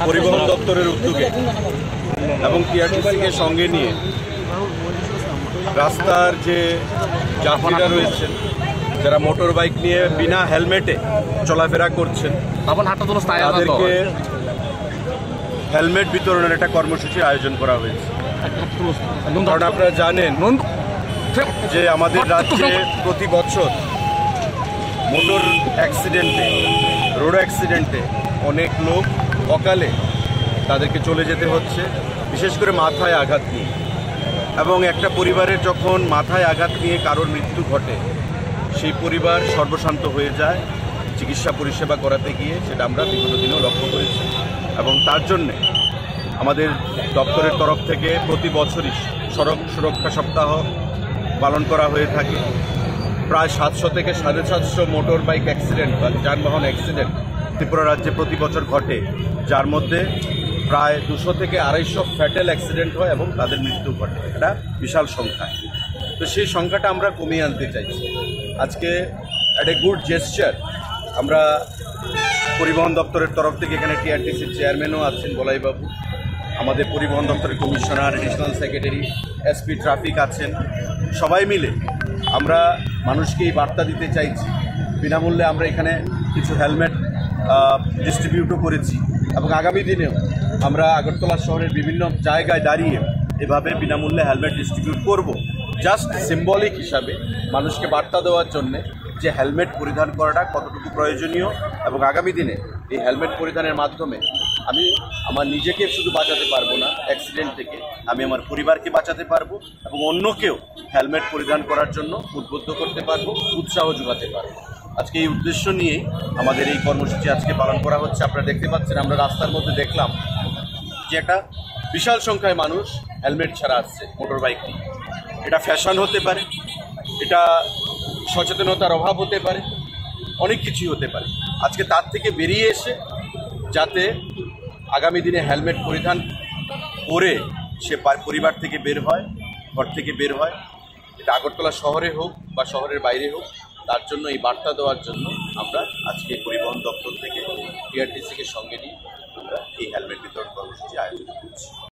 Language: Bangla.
পরিবহন দপ্তরের উদ্যোগে এবং টিআরটিসিকে সঙ্গে নিয়ে রাস্তার যে যাত্রীরা রয়েছেন, যারা মোটর বাইক নিয়ে বিনা হেলমেটে চলাফেরা করছেন, তাদেরকে হেলমেট বিতরণের একটা কর্মসূচির আয়োজন করা হয়েছে। কারণ আপনারা জানেন যে আমাদের রাজ্যে প্রতি বছর মোটর অ্যাক্সিডেন্টে, রোড অ্যাক্সিডেন্টে অনেক লোক অকালে তাদেরকে চলে যেতে হচ্ছে, বিশেষ করে মাথায় আঘাত নিয়ে। এবং একটা পরিবারের যখন মাথায় আঘাত নিয়ে কারোর মৃত্যু ঘটে, সেই পরিবার সর্বশান্ত হয়ে যায় চিকিৎসা পরিষেবা করাতে গিয়ে। সেটা আমরা বিগত দিনেও লক্ষ্য করেছি এবং তার জন্যে আমাদের দপ্তরের তরফ থেকে প্রতি বছরই সড়ক সুরক্ষা সপ্তাহ পালন করা হয়ে থাকে। প্রায় 700 থেকে 750 মোটর বাইক অ্যাক্সিডেন্ট বা যানবাহন অ্যাক্সিডেন্ট ত্রিপুরা রাজ্যে প্রতি বছর ঘটে, যার মধ্যে প্রায় 200 থেকে 250 ফ্যাটাল অ্যাক্সিডেন্ট হয় এবং তাদের মৃত্যু ঘটে। এটা বিশাল সংখ্যা। তো সেই সংখ্যাটা আমরা কমিয়ে আনতে চাইছি। আজকে একটা গুড জেস্চার। আমরা পরিবহন দপ্তরের তরফ থেকে এখানে টিআরটিসির চেয়ারম্যানও আছেন বলাইবাবু, আমাদের পরিবহন দপ্তরের commissioner, additional secretary, SP traffic আছেন। সবাই মিলে আমরা মানুষকে এই বার্তা দিতে চাইছি। বিনামূল্যে আমরা এখানে কিছু হেলমেট ডিস্ট্রিবিউটও করেছি এবং আগামী দিনেও আমরা আগরতলা শহরের বিভিন্ন জায়গায় দাঁড়িয়ে এভাবে বিনামূল্যে হেলমেট ডিস্ট্রিবিউট করব, জাস্ট সিম্বলিক হিসাবে মানুষকে বার্তা দেওয়ার জন্যে যে হেলমেট পরিধান করাটা কতটুকু প্রয়োজনীয়। এবং আগামী দিনে এই হেলমেট পরিধানের মাধ্যমে আমি আমার নিজেকে শুধু বাঁচাতে পারবো না অ্যাক্সিডেন্ট থেকে, আমি আমার পরিবারকে বাঁচাতে পারবো এবং অন্যকেও হেলমেট পরিধান করার জন্য উদ্বুদ্ধ করতে পারবো, উৎসাহ যোগাতে পারবো। আজকে এই উদ্দেশ্য নিয়েই আমাদের এই কর্মসূচি আজকে পালন করা হচ্ছে। আপনারা দেখতে পাচ্ছেন, আমরা রাস্তার মধ্যে দেখলাম যে একটা বিশাল সংখ্যায় মানুষ হেলমেট ছাড়া আসছে মোটর বাইক নিয়ে। এটা ফ্যাশন হতে পারে, এটা সচেতনতার অভাব হতে পারে, অনেক কিছুই হতে পারে। আজকে তার থেকে বেরিয়ে এসে যাতে আগামী দিনে হেলমেট পরিধান করে সে পরিবার থেকে বের হয়, ঘর থেকে বের হয়, এটা আগরতলা শহরে হোক বা শহরের বাইরে হোক, তার জন্য এই বার্তা দেওয়ার জন্য আমরা আজকে পরিবহন দপ্তর থেকে টিআরটিসিকে সঙ্গে নিয়ে আমরা এই হেলমেট বিতরণ কর্মসূচি আয়োজন করছি।